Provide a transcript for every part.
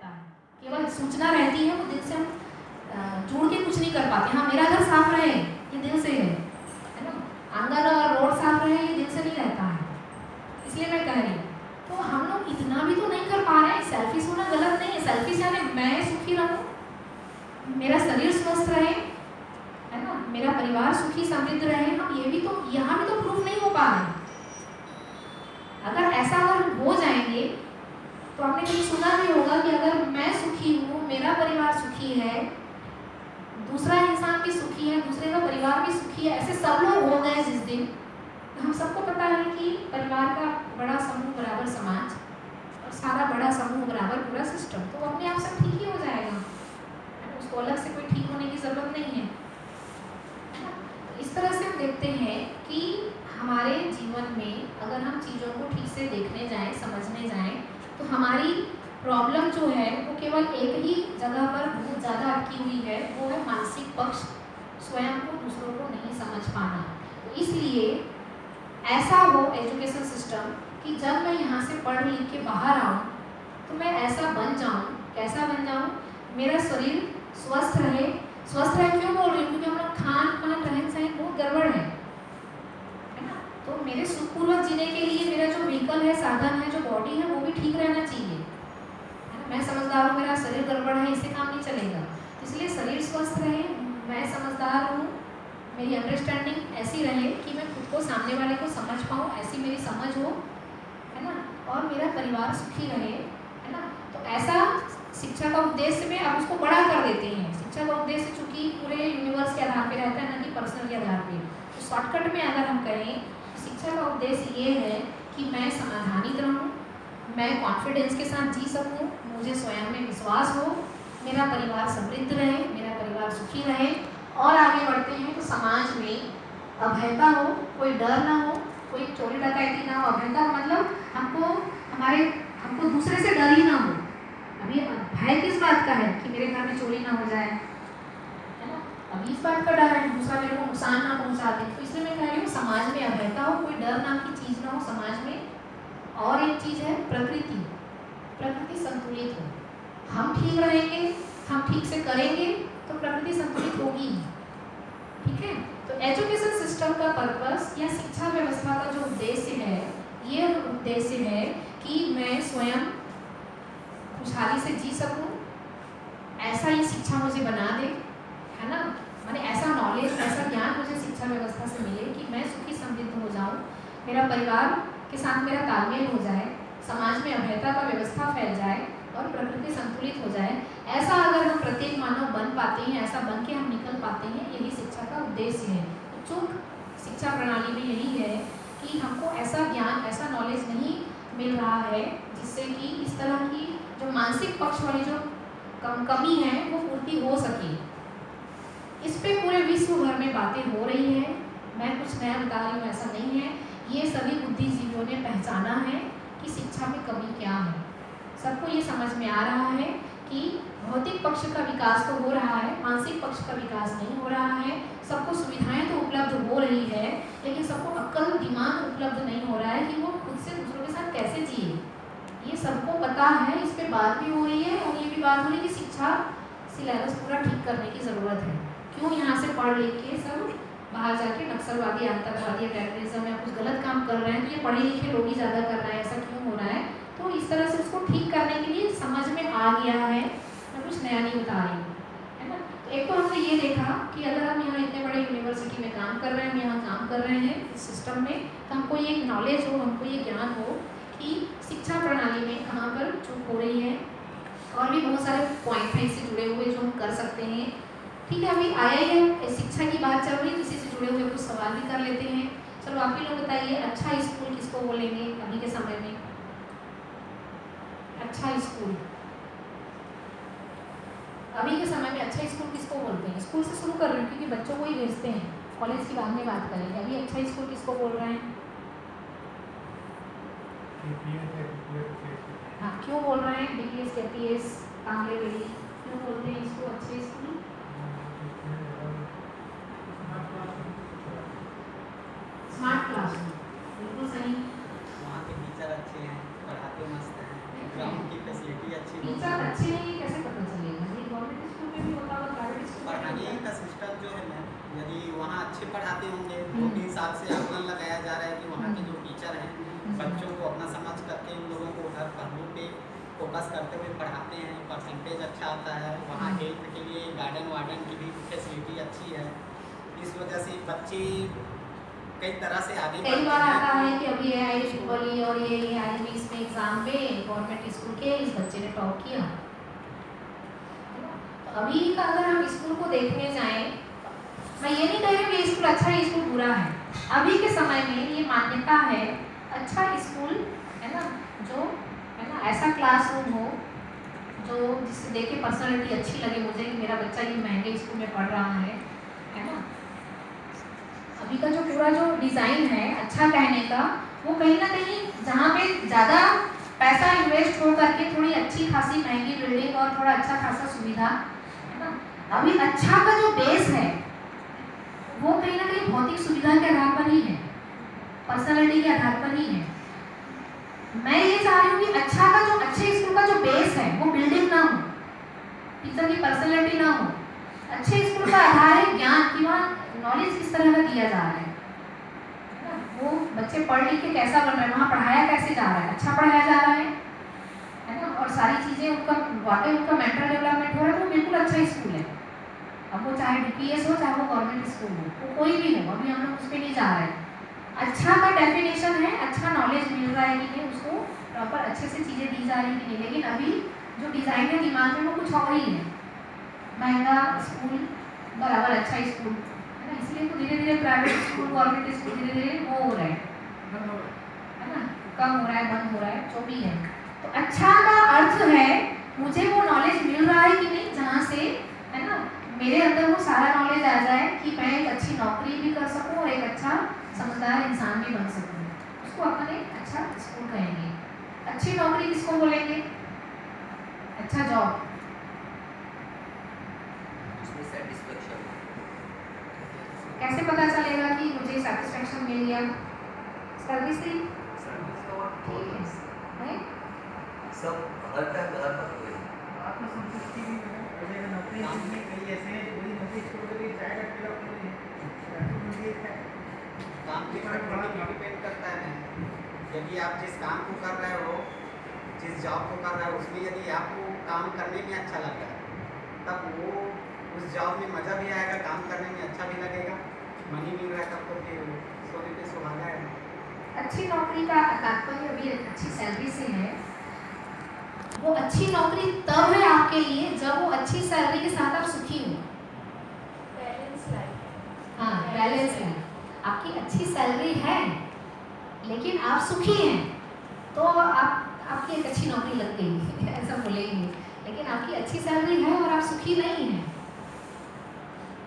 रहता है, केवल सूचना रहती है, वो दिल से हम जोड़ के कुछ नहीं कर पाते। हाँ, मेरा घर साफ रहे ये दिल से है ना, आंगन और रोड साफ रहे ये दिल से नहीं रहता है। इसलिए मैं कह रही हूँ, तो हम लोग इतना भी तो नहीं कर पा रहे हैं। सेल्फिश होना गलत नहीं है, सेल्फिश यानी मैं सुखी रहूँ, मेरा शरीर स्वस्थ रहे, है ना, मेरा परिवार सुखी समृद्ध रहे। हम ये भी तो यहाँ भी तो प्रूफ नहीं हो पा रहे। अगर ऐसा अगर हो जाएंगे तो आपने कभी सुना भी होगा कि अगर मैं सुखी हूँ, मेरा परिवार सुखी है, दूसरा इंसान भी सुखी है, दूसरे का परिवार भी सुखी है, ऐसे सब लोग हो गए जिस दिन, हम सबको पता है कि परिवार का बड़ा समूह बराबर समाज और सारा बड़ा समूह बराबर पूरा सिस्टम, तो अपने आप सब ठीक ही हो जाएगा, उसको अलग से कोई ठीक होने की ज़रूरत नहीं है। इस तरह से हम देखते हैं कि हमारे जीवन में अगर हम चीज़ों को ठीक से देखने जाएं, समझने जाएं, तो हमारी प्रॉब्लम जो है वो केवल एक ही जगह पर बहुत ज़्यादा अटकी हुई है, वो है मानसिक पक्ष, स्वयं को दूसरों को नहीं समझ पाना। तो इसलिए ऐसा हो एजुकेशन सिस्टम कि जब मैं यहाँ से पढ़ लिख के बाहर आऊँ तो मैं ऐसा बन जाऊँ, कैसा बन जाऊँ, मेरा शरीर स्वस्थ रहे। स्वस्थ रहे क्यों बोल रही हूँ, क्योंकि हम लोग खान पान रहन सहन बहुत गड़बड़ है ना। तो मेरे सुखपूर्वक जीने के लिए मेरा जो व्हीकल है, साधन है, जो बॉडी है, वो भी ठीक रहना चाहिए, है ना। मैं समझदार हूँ, मेरा शरीर गड़बड़ है, इससे काम नहीं चलेगा। इसलिए शरीर स्वस्थ रहे, मैं समझदार हूँ, मेरी अंडरस्टैंडिंग ऐसी रहे कि मैं खुद को सामने वाले को समझ पाऊँ, ऐसी मेरी समझ हो, है ना, और मेरा परिवार सुखी रहे, है ना। तो ऐसा शिक्षा का उद्देश्य में अब उसको बड़ा कर देते हैं। शिक्षा का उद्देश्य चूँकि पूरे यूनिवर्स के आधार पे रहता है, ना कि पर्सनल के आधार पे। तो शॉर्टकट में अगर हम कहें, शिक्षा का उद्देश्य ये है कि मैं समाधानित रहूँ, मैं कॉन्फिडेंस के साथ जी सकूँ, मुझे स्वयं में विश्वास हो, मेरा परिवार समृद्ध रहे, मेरा परिवार सुखी रहे। और आगे बढ़ते हैं तो समाज में अभयता हो, कोई डर ना हो, कोई चोरी डकैती ना हो। अभयता मतलब हमको दूसरे से डर ही ना हो। अभी भय किस बात का है कि मेरे घर में चोरी ना हो जाए, है ना, अभी इस बात का डर है कि दूसरा मेरे को नुकसान ना पहुंचा दे। तो इसलिए मैं कह रही हूँ समाज में अभयता हो, कोई डर नाम की चीज़ ना हो समाज में। और एक चीज़ है प्रकृति संतुलित हो। हम ठीक रहेंगे, हम ठीक से करेंगे तो प्रकृति संतुलित होगी, ठीक है। तो एजुकेशन सिस्टम का पर्पस या शिक्षा व्यवस्था का जो उद्देश्य है, ये उद्देश्य है कि मैं स्वयं खुशहाली से जी सकूं, ऐसा ही शिक्षा मुझे बना दे, है ना, माने ऐसा नॉलेज, ऐसा ज्ञान मुझे शिक्षा व्यवस्था से मिले कि मैं सुखी समृद्ध हो जाऊं, मेरा परिवार के साथ मेरा तालमेल हो जाए, समाज में अभयता का व्यवस्था फैल जाए और प्रकृति संतुलित हो जाए। ऐसा अगर हम प्रत्येक मानव बन पाते हैं, ऐसा बन के हम निकल पाते हैं, यही शिक्षा का उद्देश्य है। तो चूक शिक्षा प्रणाली में यही है कि हमको ऐसा ज्ञान, ऐसा नॉलेज नहीं मिल रहा है जिससे कि इस तरह की जो मानसिक पक्ष वाली जो कमी है वो पूर्ति हो सके। इस पे पूरे विश्व भर में बातें हो रही हैं, मैं कुछ नया बता रही हूँ ऐसा नहीं है। ये सभी बुद्धिजीवियों ने पहचाना है कि शिक्षा में कमी क्या है। सबको ये समझ में आ रहा है कि भौतिक पक्ष का विकास तो हो रहा है, मानसिक पक्ष का विकास नहीं हो रहा है। सबको सुविधाएं तो उपलब्ध हो रही है, लेकिन सबको अक्ल दिमाग उपलब्ध नहीं हो रहा है कि वो खुद से दूसरों के साथ कैसे जिए। ये सबको पता है, इस पे बात भी हो रही है और ये भी बात हो रही है कि शिक्षा सिलेबस पूरा ठीक करने की ज़रूरत है। क्यों यहाँ से पढ़ लिख के सब बाहर जाके नक्सलवादी, आतंकवादी, टेररिज्म या कुछ गलत काम कर रहे हैं, तो ये पढ़े लिखे लोग ही ज़्यादा कर रहे हैं, ऐसा क्यों हो रहा है। तो इस तरह से उसको ठीक करने के लिए समझ में आ गया है, मैं कुछ नया नहीं बता रही हूँ, है ना। तो एक तो हमने ये देखा कि अगर हम यहाँ इतने बड़े यूनिवर्सिटी में काम कर रहे हैं, हम यहाँ काम कर रहे हैं इस सिस्टम में, तो हमको ये नॉलेज हो, हमको ये ज्ञान हो कि शिक्षा प्रणाली में कहाँ पर चूक हो रही है। और भी बहुत सारे पॉइंट हैं इससे जुड़े हुए जो हम कर सकते हैं, ठीक है। अभी आया ही है, शिक्षा की बात चल रही है, इसी से जुड़े हुए कुछ सवाल भी कर लेते हैं। चलो आप ही लोग बताइए, अच्छा स्कूल किसको बोलेंगे अभी के समय में? अच्छा स्कूल अभी के समय में अच्छा स्कूल किसको बोलते हैं? स्कूल से शुरू कर रहे हैं क्योंकि बच्चों को ही भेजते हैं, कॉलेज की बाद में बात करेंगे। अभी अच्छा स्कूल किसको बोल रहे हैं? हाँ, क्यों बोल रहे हैं डीपीएस, केपीएस, कांगड़ेवेली, क्यों बोलते हैं इसको अच्छे स्कूल? स्मार्ट क्लास, बिल्कुल सही। वहाँ के टीचर अच्छे हैं, पढ़ाते मस्त हैं, ग्राउंड की फैसिलिटी अच्छी है। टीचर अच्छे हैं अच्छे पढ़ाते होंगे। 2-3 साल से आकलन लगाया जा रहा है कि वहाँ के जो टीचर हैं बच्चों को अपना समझ करके उन लोगों को हर पहलू पे फोकस करते हुए पढ़ाते हैं। परसेंटेज अच्छा आता है। वहाँ हेल्थ के लिए गार्डन वार्डन की भी फैसिलिटी अच्छी है। इस वजह से बच्चे कई तरह से आगे कई बार आता है कि अभी AIEEE और ये IIMS में एग्जाम में गवर्नमेंट स्कूल के इस बच्चे ने टॉप किया। तो अभी का अगर हम स्कूल को देखने जाएं, मैं ये नहीं कह रही हूँ ये स्कूल अच्छा है, स्कूल बुरा है। अभी के समय में ये मान्यता है अच्छा स्कूल है ना, जो है ना ऐसा क्लासरूम हो जो जिससे देखे पर्सनालिटी अच्छी लगे मुझे कि मेरा बच्चा ये महंगे स्कूल में पढ़ रहा है ना। अभी का जो पूरा जो डिज़ाइन है अच्छा कहने का, वो कहीं ना कहीं जहाँ पे ज़्यादा पैसा इन्वेस्ट हो करके थोड़ी अच्छी खासी महंगी बिल्डिंग और थोड़ा अच्छा खासा सुविधा है ना, अभी अच्छा का जो बेस है वो कहीं ना कहीं भौतिक सुविधा के आधार पर ही है, पर्सनालिटी के आधार पर ही है। मैं ये चाह रही हूँ कि अच्छा का जो अच्छे स्कूल का जो बेस है वो बिल्डिंग ना हो, टीचर की पर्सनालिटी ना हो। अच्छे स्कूल का आधार है ज्ञान की, वहाँ नॉलेज किस तरह का दिया जा रहा है ना, वो बच्चे पढ़ लिख के कैसा बन रहे हैं, वहाँ पढ़ाया कैसे जा रहा है, अच्छा पढ़ाया जा रहा है ना, और सारी चीज़ें उनका वाकई उनका मेंटल डेवलपमेंट हो रहा है, तो बिल्कुल अच्छा स्कूल है। अब वो चाहे DPS हो चाहे वो गवर्नमेंट स्कूल हो, वो कोई भी हो, अभी हम लोग उस पर नहीं जा रहे हैं। अच्छा का डेफिनेशन है अच्छा नॉलेज मिल रहा है कि नहीं, उसको प्रॉपर अच्छे से चीज़ें दी जा रही है कि नहीं। लेकिन अभी जो डिज़ाइन है दिमाग में वो कुछ और ही है, महंगा स्कूल बराबर अच्छा स्कूल है ना, इसलिए तो धीरे धीरे प्राइवेट स्कूल गवर्नमेंट स्कूल धीरे धीरे वो हो रहा है ना, कम हो रहा है, बंद हो रहा है, जो भी है। तो अच्छा का अर्थ है मुझे वो नॉलेज मिल रहा है कि नहीं, जहाँ से है ना मेरे अंदर वो सारा नॉलेज आ जाए कि मैं एक अच्छी नौकरी भी कर सकूं और एक अच्छा समझदार इंसान भी बन सकूं, उसको अपन एक अच्छा स्कूल कहेंगे। अच्छी नौकरी किसको बोलेंगे? अच्छा जॉब, उसमें सेटिस्फेक्शन। कैसे पता चलेगा कि मुझे सेटिस्फेक्शन मिल गया? सर्विस से ठीक है सब हर टाइम घर पर कोई आत्मसंतुष्टि भी है, नौकरी में कई ऐसे हैं वही नौकरी छोड़ कर जाएगा काम के ऊपर डिपेंड करता है। यदि आप जिस काम को कर रहे हो, जिस जॉब को कर रहे हो, उसमें यदि आपको काम करने में अच्छा लग रहा है तब वो उस जॉब में मज़ा भी आएगा, काम करने में अच्छा भी लगेगा, मनी मिल रहा है तब तो फिर सोने पे सुहागा है। अच्छी नौकरी का तात्पर्य भी अच्छी सैलरी से है। वो अच्छी नौकरी तब है आपके लिए जब वो अच्छी सैलरी के साथ आप सुखी हो, बैलेंस लाइफ। हाँ बैलेंस है। आपकी अच्छी सैलरी है लेकिन आप सुखी हैं तो आपकी एक अच्छी नौकरी लग गई ऐसा बोलेंगे। लेकिन आपकी अच्छी सैलरी है और आप सुखी नहीं हैं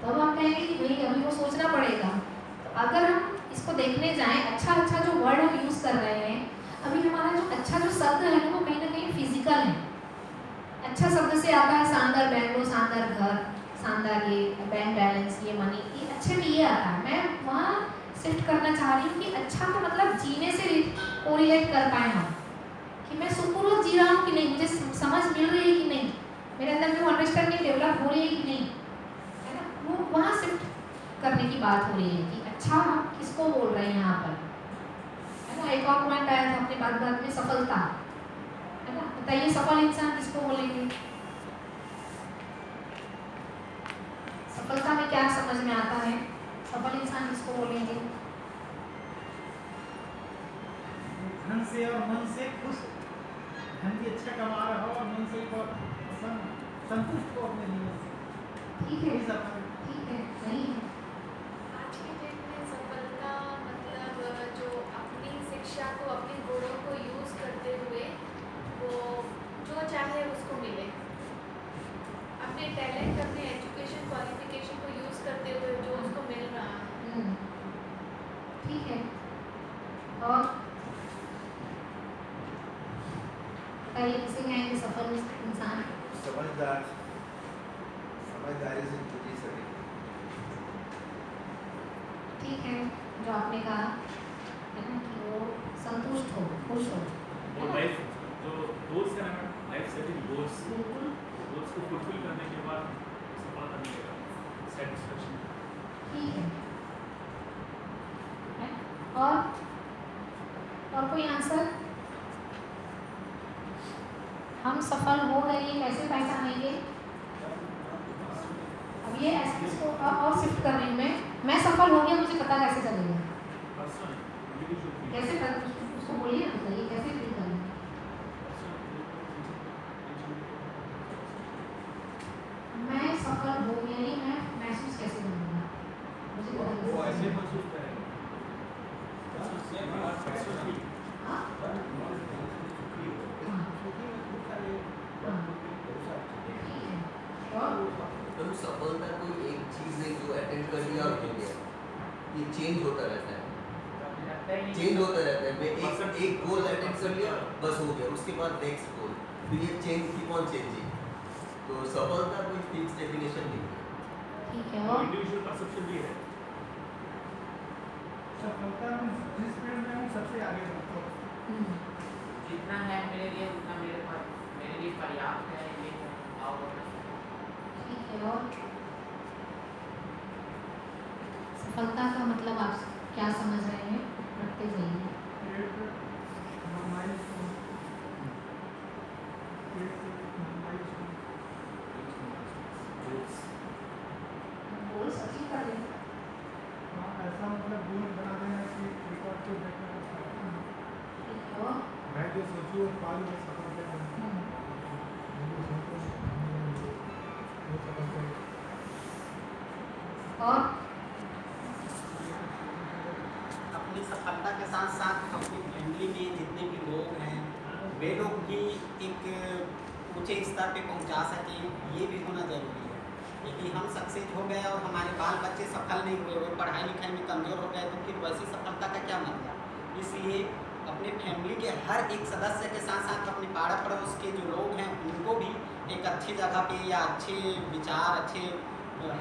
तो अब हम कहेंगे कि भाई अभी वो सोचना पड़ेगा। तो अगर हम इसको देखने जाएं, अच्छा जो वर्ड हम यूज़ कर रहे हैं, अभी हमारा जो अच्छा जो शब्द है वो कहीं ना कहीं फिजिकल है। अच्छा शब्द से आता है शानदार बैंगलो, शानदार घर, शानदार ये बैंक बैलेंस, ये मनी, ये अच्छे में ये आता है। मैं वहाँ शिफ्ट करना चाह रही हूँ कि अच्छा तो मतलब जीने से कोरिलेट कर पाए हम कि मैं सुखपूर्वक जी रहा हूँ कि नहीं, मुझे समझ मिल रही है कि नहीं, मेरे अंदर में वो अंडरस्टैंडिंग डेवलप हो रही है कि नहीं, है ना, वो वहाँ शिफ्ट करने की बात हो रही है कि अच्छा हम किसको बोल रहे हैं यहाँ पर, है ना। एक और पॉइंट आया था अपने बात में, सफलता, है ना। बताइए सफल इंसान किसको बोलेंगे? सफलता में क्या समझ में आता है? सफल इंसान किसको बोलेंगे? धन से और मन से खुश, धन भी अच्छा कमा रहा हो और मन से संतुष्ट हो अपने जीवन से। ठीक है, सफल ठीक है, सही है। आज की डेट में सफलता मतलब जो अपनी शिक्षा को, अपने गुणों को यूज़ करते हुए वो जो चाहे उसको मिले, अपने टैलेंट, अपने एजुकेशन क्वालिफिकेशन को यूज़ करते हुए जो उसको मिल रहा है। ठीक है। और बताइए किसे कहेंगे सफल इंसान? समझदारी से जुड़ी सके। ठीक है, जो आपने कहा है ना कि वो संतुष्ट हो, खुश हो, और लाइफ जो गोल्स है ना, लाइफ सेटिंग गोल्स, बिल्कुल गोल्स को फुलफिल करने के बाद सफलता मिलेगा, सेटिस्फेक्शन। ठीक है। हम सफल हो गए ये कैसे पहचानेंगे? अब ये ऐसे इसको और शिफ्ट कर रही हूँ मैं सफल हो गया मुझे पता कैसे चलेगा? Personal, individual feel. कैसे कर उसको बोलिए ना बताइए कैसे फील करेंगे? मैं सफल हो गया ही मैं महसूस कैसे करूँगा? मुझे पता वो कैसे ऐसे चलेगा? महसूस करेगा। Personally, हाँ? ठीक है और तो सफलता कोई एक चीज है जो अटेंड कर लिया और हो गया, ये चेंज होता रहता है, चेंज होता रहता है। मैं एक गोल अटेंड कर लिया बस हो गया, उसके बाद नेक्स्ट गोल, फिर ये चेंज कीप ऑन चेंजिंग। तो सफलता कोई फिक्स डेफिनेशन नहीं है। ठीक है और इंडिविजुअल परसेप्शन भी है। सफलता में जिस फील्ड में हूँ सबसे आगे बढ़ता हूँ। जितना है मेरे लिए उतना मेरे लिए पर्याप्त है, ये और ठीक है और सफलता का मतलब आप क्या समझ रहे हैं? रखते जाइए। एक milestone, गोल्स अचीव कर लें। हाँ, ऐसा मतलब गोल बना देना कि रिकॉर्ड को देखने का फायदा है। ठीक है और मैं जो सोचूं और पालूं वो सफलता है। मैं जो सोचूं वो सफलता है। और अपनी सफलता के साथ साथ अपनी फैमिली में जितने भी लोग हैं वे लोग भी एक ऊंचे स्तर पे पहुंचा सकें, ये भी होना ज़रूरी है। यदि हम सक्सेस हो गए और हमारे बाल बच्चे सफल नहीं हुए, वो पढ़ाई लिखाई में कमज़ोर हो गए, तो फिर वैसी सफलता का क्या मतलब? इसलिए अपने फैमिली के हर एक सदस्य के साथ साथ अपने पाड़ा पड़ोस के जो लोग हैं उनको भी एक अच्छी जगह पे या अच्छे विचार, अच्छे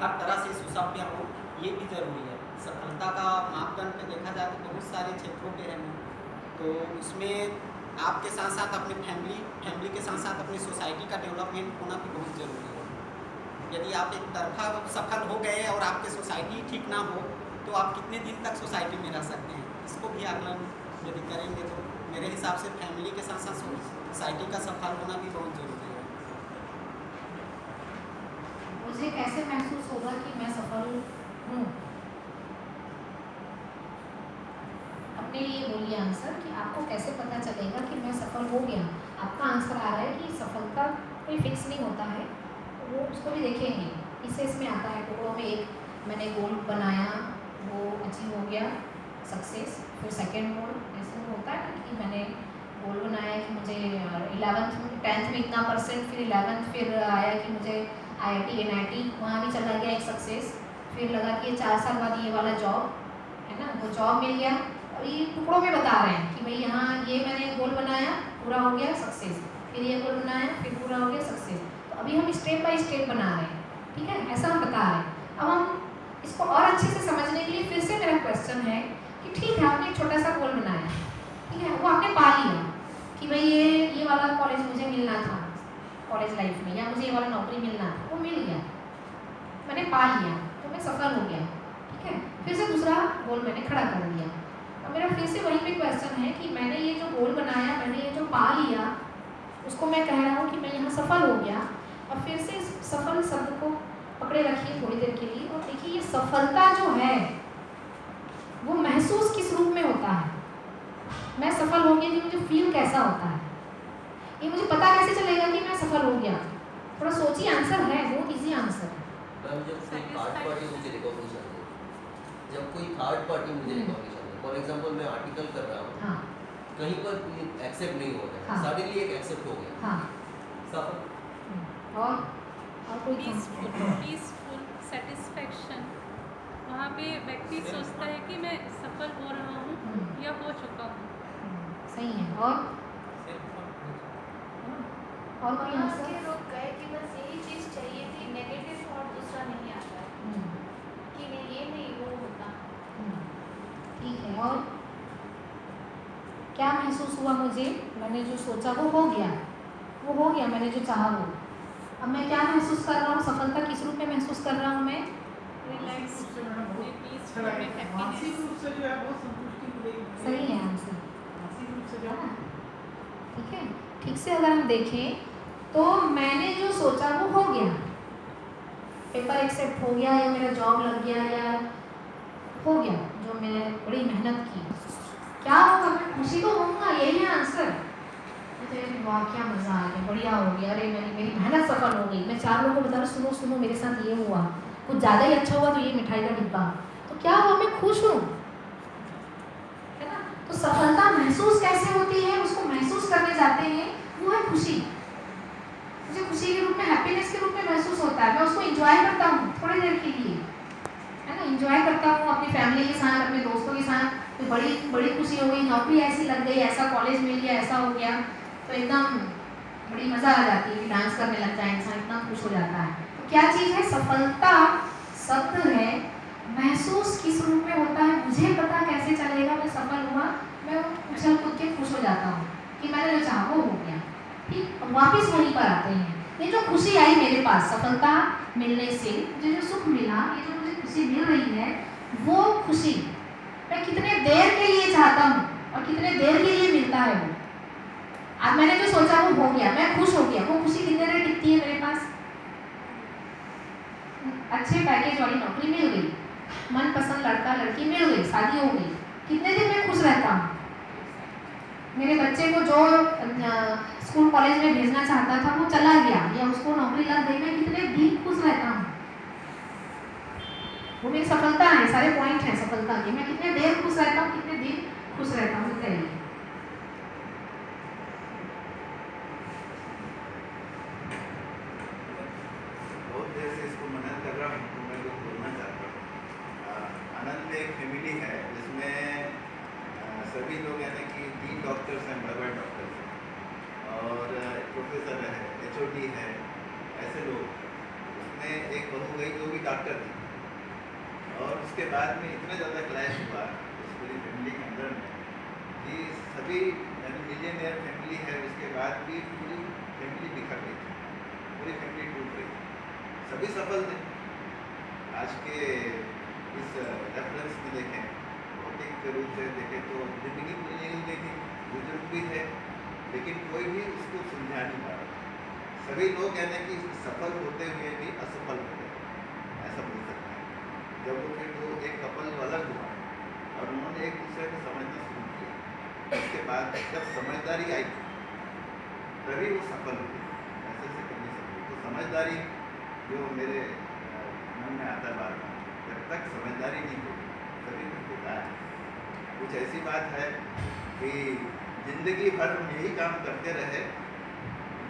हर तरह से सुसभ्य हो, ये भी ज़रूरी है। सफलता का मापदंड पे देखा जाए तो बहुत सारे क्षेत्रों पे है, तो उसमें आपके साथ साथ अपनी फैमिली के साथ साथ अपनी सोसाइटी का डेवलपमेंट होना भी बहुत ज़रूरी है। यदि आप एक तरफा सफल हो गए और आपके सोसाइटी ठीक ना हो तो आप कितने दिन तक सोसाइटी में रह सकते हैं? इसको भी आकलन यदि करेंगे तो मेरे हिसाब से फैमिली के साथ साथ सोसाइटी का सफल होना भी बहुत ज़रूरी है। मुझे कैसे महसूस होगा कि मैं सफल हूँ? अपने लिए बोलिए आंसर कि आपको कैसे पता चलेगा कि मैं सफल हो गया। आपका आंसर आ रहा है कि सफलता कोई फिक्स नहीं होता है, वो उसको भी देखेंगे। इसमें आता है टुकड़ों में, एक मैंने गोल बनाया वो अचीव हो गया सक्सेस, फिर सेकंड गोल ऐसे होता है ना कि मैंने गोल बनाया कि मुझे 10th में इतना परसेंट, फिर 11th फिर आया कि मुझे IIT NIT वहाँ भी चला गया एक सक्सेस, फिर लगा कि 4 साल बाद ये वाला जॉब है ना, वो जॉब मिल गया। और ये टुकड़ों में बता रहे हैं कि भाई यहाँ ये मैंने गोल बनाया पूरा हो गया सक्सेस, फिर ये गोल बनाया फिर पूरा हो गया सक्सेस। तो अभी हम स्टेप बाय स्टेप बना रहे हैं, ठीक है, ऐसा हम बता रहे हैं। अब हम इसको और अच्छे से समझने के लिए फिर से मेरा क्वेश्चन है कि ठीक है आपने एक छोटा सा गोल बनाया, ठीक है, वो आपने पा लिया कि भाई ये वाला कॉलेज मुझे मिलना था कॉलेज लाइफ में, या मुझे ये वाला नौकरी मिलना था, वो मिल गया, मैंने पा लिया, तो मैं सफल हो गया, ठीक है। फिर से दूसरा गोल मैंने खड़ा कर दिया। अब मेरा फिर से वही पे क्वेश्चन है कि मैंने ये जो गोल बनाया, मैंने ये जो पा लिया, उसको मैं कह रहा हूँ कि मैं यहाँ सफल हो गया। और फिर से इस सफल शब्द को पकड़े रखिए थोड़ी देर के लिए और देखिए ये सफलता जो है वो महसूस किस रूप में होता है। मैं सफल हो गया कि मुझे फील कैसा होता है, ये मुझे पता कैसे चलेगा कि मैं सफल हो गया? थोड़ा सोचिए, आंसर है, बहुत इजी आंसर है। मैम जब कोई थर्ड पार्टी मुझे रिकॉग्निशन दे, जब कोई थर्ड पार्टी मुझे रिकॉग्निशन दे, फॉर एग्जांपल मैं आर्टिकल कर रहा हूँ, हाँ कहीं पर एक्सेप्ट नहीं हो रहा है, हाँ। सडनली एक एक्सेप्ट हो गया, हाँ सफल। और कोई पीसफुल सेटिस्फैक्शन, वहाँ पे व्यक्ति सोचता है कि मैं सफल हो रहा हूँ या हो चुका हूँ। सही है। और कोई वहाँ आंसर? के लोग गए कि बस यही चीज़ चाहिए थी, नेगेटिव थॉट दूसरा नहीं आता है कि नहीं ये नहीं वो होता। ठीक है। और क्या महसूस हुआ मुझे? मैंने जो सोचा वो हो गया, वो हो गया, मैंने जो चाहा वो। अब मैं क्या महसूस कर रहा हूँ? सफलता किस रूप में महसूस कर रहा हूँ मैं? रिलैक्स, अच्छा लगेगा, मानसिक रूप से जो है बहुत संतुष्टि मिलेगी। सही है आंसर, मानसिक रूप से जो है ना? ठीक है। ठीक से अगर हम देखें तो मैंने जो सोचा वो हो गया, पेपर एक्सेप्ट हो गया या मेरा जॉब लग गया या हो गया जो मैंने बड़ी मेहनत की, क्या होगा? मैं खुशी तो होऊंगा, यही है आंसर। मुझे वाह क्या मज़ा आ गया, बढ़िया हो गया, अरे मेरी मेहनत सफल हो गई। मैं 4 लोगों को बता रहा सुनो सुनो मेरे साथ ये हुआ, कुछ ज़्यादा ही अच्छा हुआ तो ये मिठाई का डिब्बा, तो क्या हुआ? मैं खुश हूँ, है ना? तो सफलता महसूस कैसे होती है, उसको महसूस करने जाते हैं, वो है खुशी। मुझे खुशी के रूप में, हैप्पीनेस के रूप में महसूस होता है, मैं उसको एंजॉय करता हूँ थोड़ी देर के लिए, है ना? एंजॉय करता हूँ अपनी फैमिली के साथ, अपने दोस्तों के साथ। तो बड़ी खुशी हो गई, नौकरी ऐसी लग गई, ऐसा कॉलेज मिल गया, ऐसा हो गया, तो एकदम बड़ी मज़ा आ जाती है कि डांस करने लग जाए इंसान, इतना खुश हो जाता है। तो क्या चीज़ है? सफलता शब्द है, महसूस किस रूप में होता है, मुझे पता कैसे चलेगा मैं सफल हुआ, मैं उछल कूद के खुश हो जाता हूँ कि मैंने जो चाहा वो हो गया। ठीक, वापिस वहीं पर आते हैं, ये जो खुशी आई मेरे पास सफलता मिलने से, मुझे जो सुख मिला, ये जो मुझे खुशी मिल रही है, वो खुशी मैं कितने देर के लिए चाहता हूँ और कितने देर के लिए मिलता है वो। आज मैंने जो सोचा वो हो गया, मैं खुश हो गया, वो खुशी कितने देर टिकती है मेरे पास? अच्छे पैकेज वाली नौकरी मिल गई, मनपसंद लड़का लड़की मिल गई, शादी हो गई, कितने दिन मैं खुश रहता हूँ? मेरे बच्चे को जो स्कूल कॉलेज में भेजना चाहता था वो चला गया या उसको नौकरी लग गई, मैं कितने दिन खुश रहता हूँ? वो मेरी सफलता है, सारे पॉइंट हैं सफलता के। मैं कितने देर खुश रहता हूँ, कितने दिन खुश रहता हूँ, बताइए। बहुत देर से इसको मनन कर रहा हूँ, तो मैं कुछ बोलना चाहता हूँ। आनंद में एक फैमिली है जिसमें सभी लोग यानी कि 3 डॉक्टर्स हैं, बड़े बड़े डॉक्टर्स हैं, और प्रोफेसर है, HOD है, ऐसे लोग। उसमें एक बहू गई जो भी डॉक्टर थी, और उसके बाद में इतना ज़्यादा क्लैश हुआ उस पूरी फैमिली के अंदर में कि सभी यानी मिलियनियर फैमिली है, उसके बाद भी पूरी फैमिली बिखर गई थी, पूरी फैमिली टूट रही थी। सभी सफल थे। आज के इस रेफरेंस में देखें, भौतिक रूप से देखें तो जिंदगी पूरी निकल गई थी, बुजुर्ग भी थे, लेकिन कोई भी उसको सुलझा नहीं पा रहा। सभी लोग यानी कि सफल होते हुए भी असफल हो गए, ऐसा बोल सकते हैं। जब वो फिर वो एक कपल अलग हुआ और उन्होंने एक दूसरे को समझना शुरू किया, उसके बाद जब समझदारी आई तभी वो सफल हुए, ऐसे से कभी सफल। तो समझदारी जो मेरे मन में आता है बार बार, जब तक समझदारी नहीं होगी तभी कुछ होता है। कुछ ऐसी बात है कि जिंदगी भर हम यही काम करते रहे,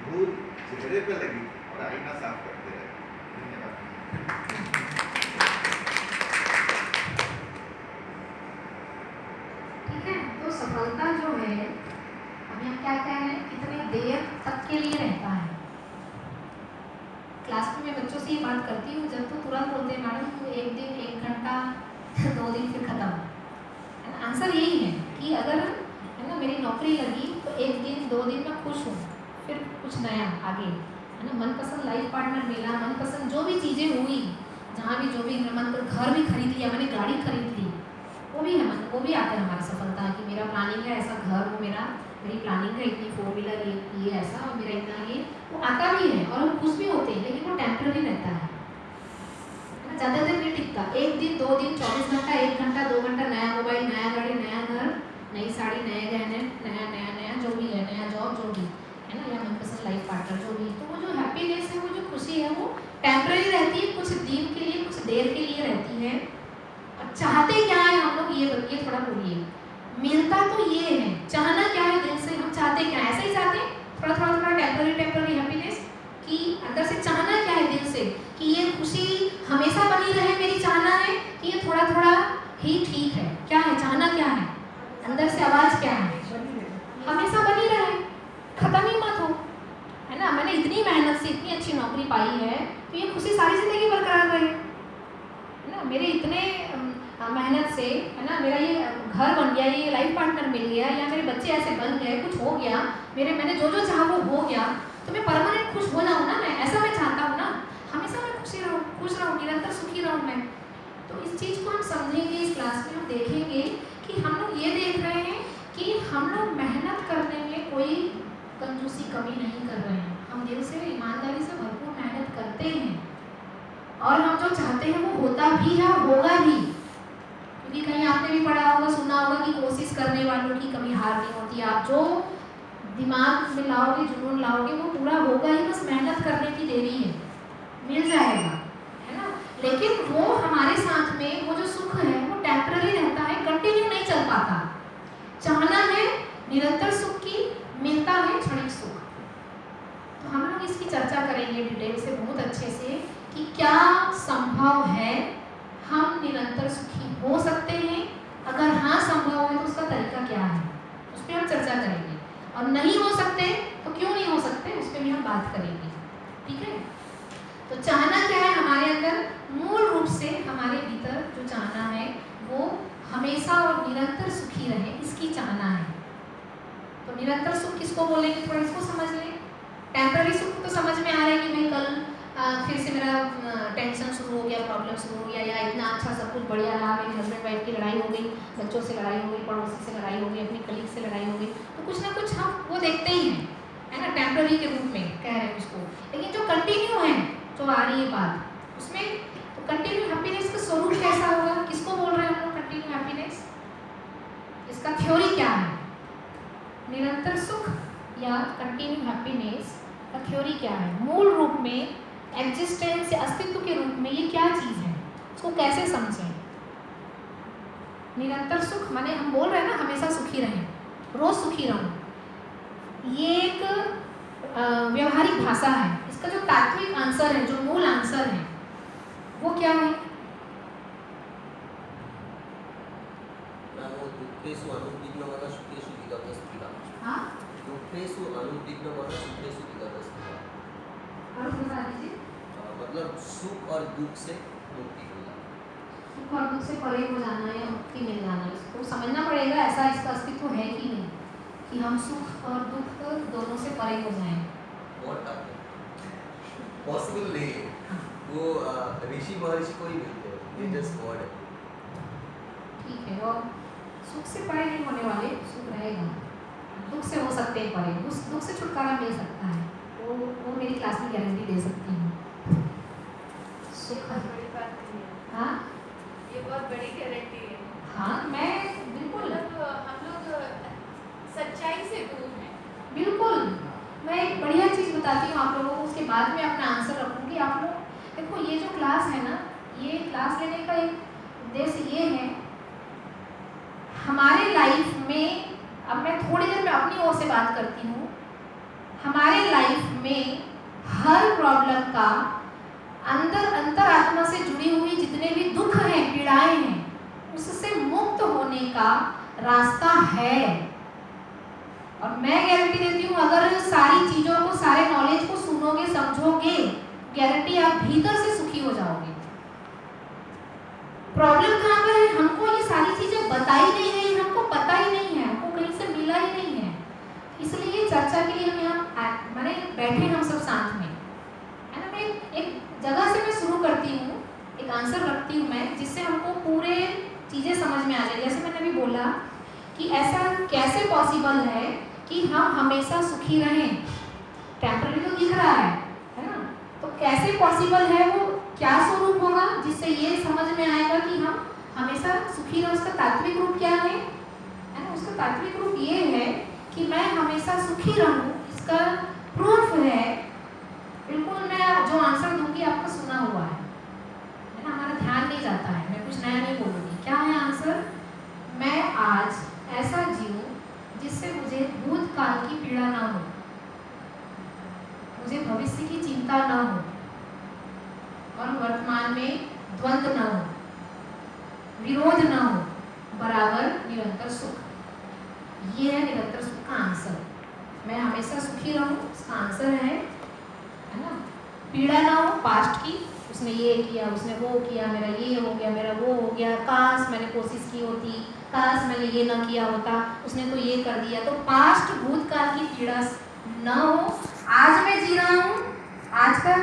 धूल चेहरे पे लगी और आईना साफ करते रहे। धन्यवाद। ठीक है, तो सफलता जो है, अभी हम क्या कह रहे हैं, कितनी देर तक के लिए रहता है। क्लास में मैं बच्चों से ये बात करती हूँ, जब तो तुरंत बोलते हैं मैडम तो 1 दिन 1 घंटा 2 दिन फिर खत्म। आंसर यही है कि अगर है ना मेरी नौकरी लगी तो 1 दिन 2 दिन मैं खुश हूँ, फिर कुछ नया आगे, है ना, मनपसंद लाइफ पार्टनर मिला, मनपसंद जो भी चीज़ें हुई, जहाँ भी जो भी मन, घर भी खरीद लिया मैंने, गाड़ी खरीद ली, वो भी है, वो भी आता है हमारा सफलता कि मेरा प्लानिंग है ऐसा घर हो, मेरी प्लानिंग है इतनी 4 व्हीलर ये ऐसा, और मेरा इतना ये, वो आता भी है और हम खुश भी होते हैं, लेकिन वो टेम्पररी रहता है, ज़्यादा देर नहीं टिकता। 1 दिन 2 दिन 24 घंटा 1 घंटा 2 घंटा, नया मोबाइल, नया गाड़ी, नया घर, नई साड़ी, नए गहने, नया जो भी है, नया जॉब जो भी है ना, या मनपसंद लाइफ पार्टनर जो भी, तो वो जो हैप्पीनेस है, वो जो खुशी है, वो टेम्पररी रहती है, कुछ दिन के लिए, कुछ देर के लिए रहती है। और चाहते क्या है हम लोग, ये थोड़ा बोलिए। मिलता तो ये है, चाहना क्या है दिल से, हम चाहते क्या, ऐसे ही चाहते हैं थोड़ा टेम्पररी हैप्पीनेस, कि अंदर से चाहना क्या है दिल से, कि ये खुशी हमेशा बनी रहे, मेरी चाहना है कि ये थोड़ा ही ठीक है। क्या है चाहना, क्या है अंदर से आवाज़, क्या है हमेशा बनी रहे, खत्म ही मत हो, है ना। मैंने इतनी मेहनत से इतनी अच्छी नौकरी पाई है तो ये खुशी सारी ज़िंदगी बरकरार रहे, है ना। मेरे इतने मेहनत से, है ना, मेरा ये घर बन गया, ये लाइफ पार्टनर मिल गया, या मेरे बच्चे ऐसे बन गए, कुछ हो गया, मैंने जो चाहा वो हो गया, तो मैं परमानेंट खुश हो जाऊँ ना, मैं ऐसा मैं चाहता हूँ ना, हमेशा मैं खुश रहूँ, निरंतर सुखी रहूँ मैं। तो इस चीज़ को हम समझेंगे, इस क्लास में हम देखेंगे कि हम लोग ये देख रहे हैं कि हम लोग मेहनत करने में कोई कंजूसी कमी नहीं कर रहे हैं, हम दिल से ईमानदारी से भरपूर मेहनत करते हैं और हम जो चाहते हैं वो होता भी है, होगा भी। क्योंकि कहीं आपने भी पढ़ा होगा, सुना होगा कि कोशिश करने वालों की कभी हार नहीं होती। आप जो दिमाग में लाओगे, जुनून लाओगे, वो पूरा होगा ही, बस मेहनत करने की देरी है, मिल जाएगा, है ना। लेकिन वो हमारे साथ में वो जो सुख है वो टेम्पररी रहता है, कंटिन्यू नहीं चल पाता। चाहना है निरंतर सुख की, मिलता है क्षणिक सुख। तो हम लोग इसकी चर्चा करेंगे डिटेल से, बहुत अच्छे से, कि क्या संभव है, हम निरंतर सुखी हो सकते हैं। अगर हाँ संभव है तो उसका तरीका क्या है, उस पर हम चर्चा करेंगे। और नहीं हो सकते तो क्यों नहीं हो सकते, उस पर भी हम बात करेंगे, ठीक है। तो चाहना क्या है हमारे अंदर, मूल रूप से हमारे भीतर जो चाहना है वो हमेशा और निरंतर सुखी रहे, इसकी चाहना है। तो निरंतर सुख किसको बोलेंगे, थोड़ा इसको समझ लें। टेम्पररी सुख तो समझ में आ रहा है कि भाई कल फिर से मेरा टेंशन शुरू हो गया, प्रॉब्लम शुरू हो गया, या इतना अच्छा सब कुछ बढ़िया रहा, मेरी हस्बैंड वाइफ की लड़ाई हो गई, बच्चों से लड़ाई हो गई, पड़ोसी से लड़ाई हो गई, अपनी कलीग से लड़ाई हो गई, तो कुछ ना कुछ हम वो देखते ही हैं, है ना, टेम्पररी के रूप में कह रहे हैं उसको। लेकिन जो कंटिन्यू है, जो आ रही है बात, उसमें तो कंटिन्यू हैप्पीनेस का स्वरूप कैसा होगा, किसको बोल रहे हैं हम लोग कंटिन्यू हैप्पीनेस, इसका थ्योरी क्या है, निरंतर सुख या कंटिन्यू हैप्पीनेस का थ्योरी क्या है, मूल रूप में एग्जिस्टेंस या अस्तित्व के रूप में ये क्या चीज़ है, उसको कैसे समझें। निरंतर सुख माने हम बोल रहे हैं ना हमेशा सुखी रहें, रोज सुखी रहूं, ये एक व्यवहारिक भाषा है। इसका जो तात्विक आंसर है, जो मूल आंसर है, वो क्या है। दुःखेषु अनुद्विग्नमनः सुखेषु विगतस्थितः। हाँ, दुःखेषु अनुद्विग्नमनः सुखेषु विगतस्थितः। और बता दीजिए। मतलब सुख और दुख से मुक्ति मिलना, सुख और दुख से परे हो जाना या मुक्ति मिल जाना, इसको समझना पड़ेगा, ऐसा इसका अस्तित्व है कि नहीं कि हम सुख और दुख दोनों से परे हो जाएं। पॉसिबल नहीं है। वो ऋषि महर्षि को ही मिलते हैं, ये जस्ट वर्ड है। ठीक है, और सुख से परे नहीं होने वाले, सुख रहेगा, दुख से हो सकते हैं परे, उस दुख से छुटकारा मिल सकता है, वो मेरी क्लास में गारंटी दे सकती हूँ। सुख बड़ी बात नहीं है। हाँ, ये बहुत बड़ी गारंटी है। हाँ, मैं बिल्कुल, मतलब हम लोग सच्चाई से दूर हैं। बिल्कुल। मैं एक बढ़िया चीज़ बताती हूँ आप लोगों को, उसके बाद में अपना आंसर रखूँगी। आप लोग देखो, ये जो क्लास है ना, ये क्लास लेने का एक उद्देश्य ये है, हमारे लाइफ में, अब मैं थोड़ी देर में अपनी ओर से बात करती हूँ, हमारे लाइफ में हर प्रॉब्लम का अंतर आत्मा से जुड़ी हुई जितने भी दुख हैं, पीड़ाएं हैं, उससे मुक्त होने का रास्ता है। और मैं गारंटी देती हूँ, अगर सारी चीज़ों को, सारे नॉलेज को सुनोगे, समझोगे, गारंटी आप भीतर से सुखी हो जाओगे। प्रॉब्लम कहाँ पर है, हमको ये सारी चीज़ें बताई नहीं गई, हमको पता ही नहीं है, हमको कहीं से मिला ही नहीं है। इसलिए चर्चा के लिए हम यहाँ मैंने बैठे हम सब साथ में, है ना। मैं एक जगह से मैं शुरू करती हूँ, एक आंसर रखती हूँ मैं, जिससे हमको पूरे चीज़ें समझ में आ जाए। जैसे मैंने अभी बोला कि ऐसा कैसे पॉसिबल है कि हम हमेशा सुखी रहें, टेम्पररी तो दिख रहा है ना, तो कैसे पॉसिबल है, वो क्या स्वरूप होगा जिससे ये समझ में आएगा कि हम हमेशा सुखी रहे। उसका तात्विक रूप क्या है ना, उसका तात्विक रूप ये है कि मैं हमेशा सुखी रहूं। इसका प्रूफ है, बिल्कुल मैं जो आंसर दूंगी आपको सुना हुआ है ना, हमारा ध्यान नहीं जाता है, मैं कुछ नया नहीं बोलूँगी। क्या है आंसर, मैं आज ऐसा जीऊँ जिससे मुझे भूतकाल की पीड़ा ना हो, मुझे भविष्य की चिंता ना हो, और वर्तमान में द्वंद्व ना हो, विरोध ना हो, बराबर निरंतर सुख। ये है निरंतर सुख का आंसर। मैं हमेशा सुखी रहूं, इसका आंसर है ना। पीड़ा ना हो पास्ट की, उसने ये किया, उसने वो किया, मेरा ये हो गया, मेरा वो हो गया, काश मैंने कोशिश की होती, काश मैंने ये ना किया होता, उसने तो ये कर दिया। तो पास्ट भूतकाल की पीड़ा ना हो, आज मैं जी रहा हूँ, आज का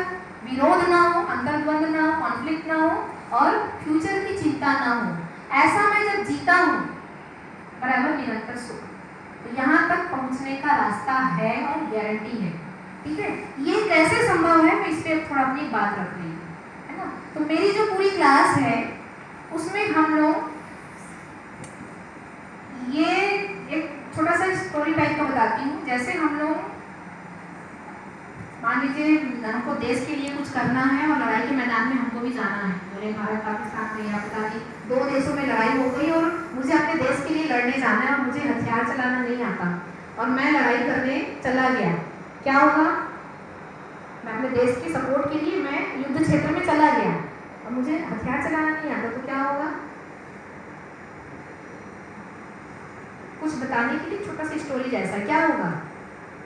विरोध ना हो, अंतर्द्वंद ना हो, कॉन्फ्लिक्ट ना हो, और फ्यूचर की चिंता ना हो। ऐसा मैं जब जीता हूँ, बराबर निरंतर सुख। तो यहाँ तक पहुँचने का रास्ता है और गारंटी है। ठीक है, ये कैसे संभव है, मैं इस पे थोड़ा अपनी बात रख रही हूँ, है ना। तो मेरी जो पूरी क्लास है उसमें हम लोग ये एक छोटा सा स्टोरी टाइप का बताती हूँ। जैसे हम लोग मान लीजिए हमको देश के लिए कुछ करना है और लड़ाई के मैदान में हमको भी जाना है, पूरे भारत पाकिस्तान में या पता नहीं 2 देशों में लड़ाई हो गई और मुझे अपने देश के लिए लड़ने जाना है और मुझे हथियार चलाना नहीं आता और मैं लड़ाई करने चला गया, क्या होगा? मैं अपने देश की सपोर्ट के लिए मैं युद्ध क्षेत्र में चला गया और मुझे हथियार चलाना नहीं आता, तो क्या होगा? कुछ बताने के लिए छोटा सा स्टोरी जैसा, क्या होगा?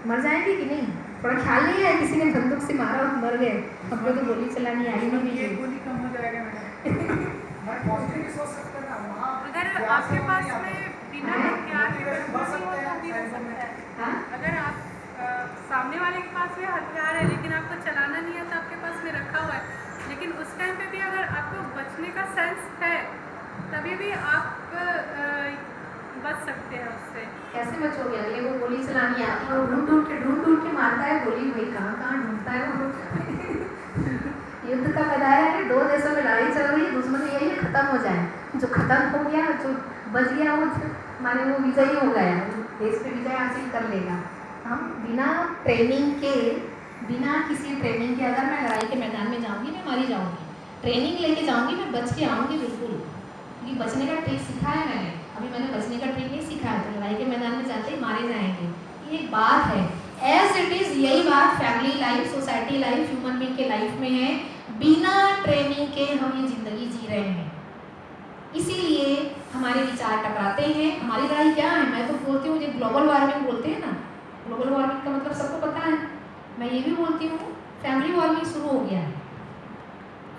मर जाएंगे कि नहीं? थोड़ा ख्याल नहीं है, किसी ने बंदूक से मारा और मर गए, हमको तो गोली चलानी आई नहीं। एक गोली कम हो जाएगा मैडम। मैं पॉजिटिव भी सोच सकते हैं ना, वहाँ अगर आपके पास में बिना हथियार के बढ़ सकते हैं भी हो साइंस सकता में। है। हाँ? अगर आप सामने वाले के पास में हथियार है लेकिन आपको चलाना नहीं आता, आपके पास में रखा हुआ है, लेकिन उस टाइम पे भी अगर आपको बचने का सेंस है तभी भी आप बच सकते हैं उससे। कैसे बचोगे? अगले को गोली चलानी आती है और ढूंढ के मारता है गोली, वही कहाँ ढूंढता है वो। युद्ध का मैदान है, 2 देशों में लड़ाई चल रही है, दुश्मन यही है खत्म हो जाए, जो खत्म हो गया, जो बच गया वो माने वो विजयी हो गया, देश पे विजय हासिल कर लेगा। हम बिना ट्रेनिंग के, बिना किसी ट्रेनिंग के अगर मैं लड़ाई के मैदान में जाऊंगी मैं मारी जाऊंगी, ट्रेनिंग लेके जाऊंगी मैं बच के आऊंगी बिल्कुल, क्योंकि बचने का ट्रिक सीखा है मैंने। अभी मैंने बचने का ट्रिक नहीं सीखा है, तो लड़ाई के मैदान में जाते ही मारे जाएंगे, ये एक बात है। एज इट इज़ यही बात family life, society life, human being के लाइफ में है। बिना ट्रेनिंग के हम ये ज़िंदगी जी रहे हैं, इसीलिए हमारे विचार टकराते हैं। हमारी लड़ाई क्या है? मैं तो बोलती हूँ, जो ग्लोबल वार्मिंग बोलते हैं ना, ग्लोबल वार्मिंग का मतलब सबको पता है। मैं ये भी बोलती हूँ फैमिली वार्मिंग शुरू हो गया है।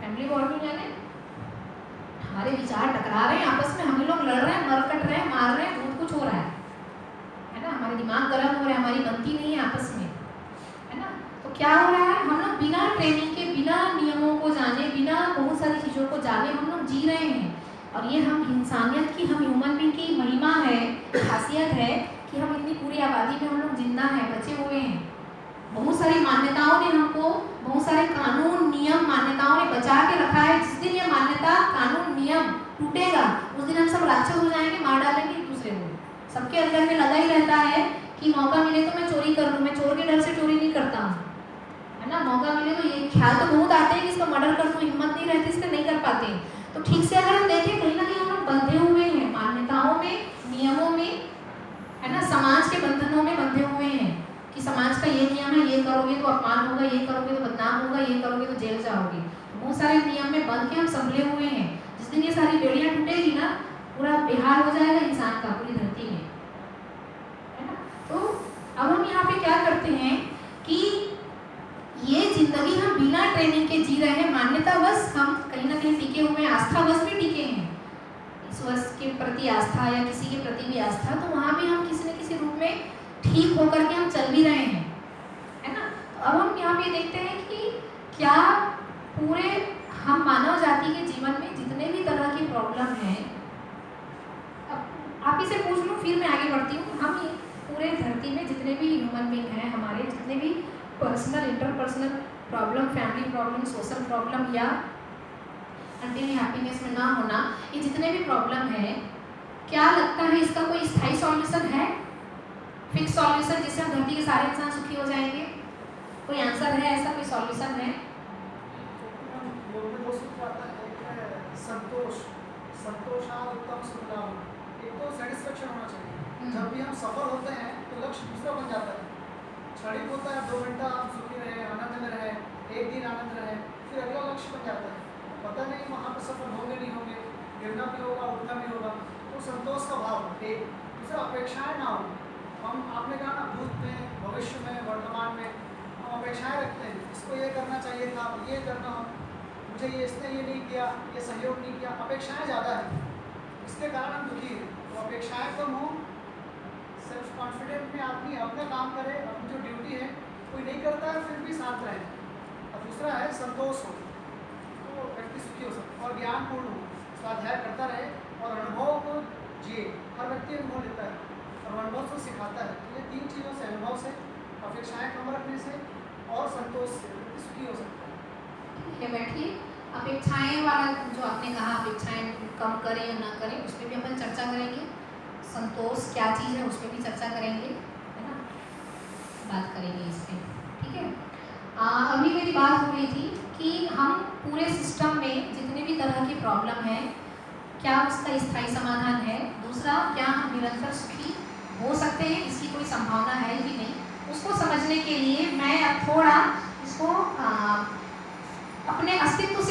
फैमिली वार्मिंग यानी हमारे विचार टकरा रहे हैं आपस में, हम लोग लड़ रहे हैं, मर कट रहे हैं, मार रहे हैं, बहुत कुछ हो रहा है ना। हमारे दिमाग गर्म हो रहे हैं, हमारी बनती नहीं है आपस में, है ना। तो क्या हो रहा है? हम लोग बिना ट्रेनिंग के, बिना नियमों को जाने, बिना बहुत सारी चीज़ों को जाने हम लोग जी रहे हैं। और ये हम इंसानियत की, हम ह्यूमन बीइंग की महिमा है, खासियत है कि हम इतनी पूरी आबादी में हम लोग जिंदा हैं, बचे हुए हैं। बहुत सारी मान्यताओं ने हमको, बहुत सारे कानून नियम मान्यताओं ने बचा के रखा है। जिस दिन ये मान्यता कानून नियम टूटेगा उस दिन हम सब राक्षस हो जाएंगे, मार डालेंगे एक दूसरे को। सबके अंदर में लगा ही रहता है कि मौका मिले तो मैं चोरी कर लूँ, मैं चोर के डर से चोरी नहीं करता हूँ, है ना। मौका मिले तो ये ख्याल तो बहुत आते हैं कि इसका मर्डर कर दूँ, हिम्मत नहीं रहती, इसलिए नहीं कर पाते। तो ठीक से अगर हम देखें, कहीं ना कहीं हम लोग बंधे हुए हैं मान्यताओं में, नियमों में, है ना। समाज के बंधनों में बंधे हुए हैं कि समाज का ये नियम है, ये करोगे तो अपमान होगा, ये करोगे तो बदनाम होगा, ये करोगे तो जेल जाओगे। बहुत सारे नियम में बंध के हम संभले हुए हैं। जिस दिन ये सारी बेड़ियाँ टूटेगी ना, पूरा बेहाल हो जाएगा इंसान का पूरी धरती में, है ना। तो अब हम यहाँ पे क्या करते हैं कि ये जिंदगी हम बिना ट्रेनिंग के जी रहे हैं, मान्यता बस हम कहीं ना कहीं टिके हुए हैं, आस्था बस भी टिके हैं, ईश्वर के प्रति आस्था या किसी के प्रति भी आस्था, तो वहाँ भी हम किसी न किसी रूप में ठीक होकर के हम चल भी रहे हैं, है ना। तो अब हम यहाँ पे देखते हैं कि क्या पूरे हम मानव जाति के जीवन में जितने भी तरह की प्रॉब्लम हैं, अब आप ही से पूछ लूँ फिर मैं आगे बढ़ती हूँ। हम ये पूरे धरती में जितने भी ह्यूमन बीइंग हैं, हमारे जितने भी personal interpersonal problem, family problem, social problem या अल्टीमेट हैप्पीनेस में ना होना, ये जितने भी प्रॉब्लम है, क्या लगता है इसका कोई स्थायी सॉल्यूशन है, फिक्स सॉल्यूशन जिससे हम धरती के सारे इंसान सुखी हो जाएंगे? कोई आंसर है? ऐसा कोई सॉल्यूशन है? संतोष, संतोषात्तम सुखलाभ, एक तो सेटिस्फेक्शन होना चाहिए। जब भी हम सफल होते हैं तो लक्ष्य दूसरा बन जाता है। क्षणिक होता है, 2 घंटा हम सुखी रहे, आनंद में रहे, एक दिन आनंद रहे, फिर अगला लक्ष्य बन जाता है, पता नहीं वहाँ पर सफल होंगे नहीं होंगे, गिरना भी होगा, उठना भी होगा। तो संतोष का भाव एक, दूसरा अपेक्षाएं ना हो। हम आपने कहा ना, भूत में, भविष्य में, वर्तमान में हम अपेक्षाएं रखते हैं, इसको ये करना चाहिए था, ये करना हो, मुझे ये इसने ये नहीं किया, ये सहयोग नहीं किया, अपेक्षाएं ज़्यादा है, इसके कारण हम दुखी हैं। तो अपेक्षाएं कम हो, सेल्फ कॉन्फिडेंट में आदमी अपना काम करे, अपनी जो ड्यूटी है कोई नहीं करता है फिर भी शांत रहे। और दूसरा है संतोष हो, तो व्यक्ति सुखी हो सकता है और ज्ञानपूर्ण हो, स्वाध्याय करता रहे और अनुभव को जिए। हर व्यक्ति अनुभव लेता है और अनुभव से सिखाता है। तो ये 3 चीज़ों से, अनुभव से, अपेक्षाएं कम रखने से और संतोष से सुखी हो सकता है। ठीक है, बैठिए। अपेक्षाएं वाला जो आपने कहा, अपेक्षाएं कम करें या ना करें, उस पर भी अपन चर्चा करेंगे। संतोष क्या चीज़ है, उस पर भी चर्चा करेंगे, है ना, बात करेंगे इस पर। ठीक है। अभी मेरी बात हो रही थी कि हम पूरे सिस्टम में जितने भी तरह की प्रॉब्लम है, क्या उसका स्थायी समाधान है। दूसरा, क्या हम निरंतर सुखी हो सकते हैं, इसकी कोई संभावना है कि नहीं, उसको समझने के लिए मैं अब थोड़ा इसको अपने अस्तित्व से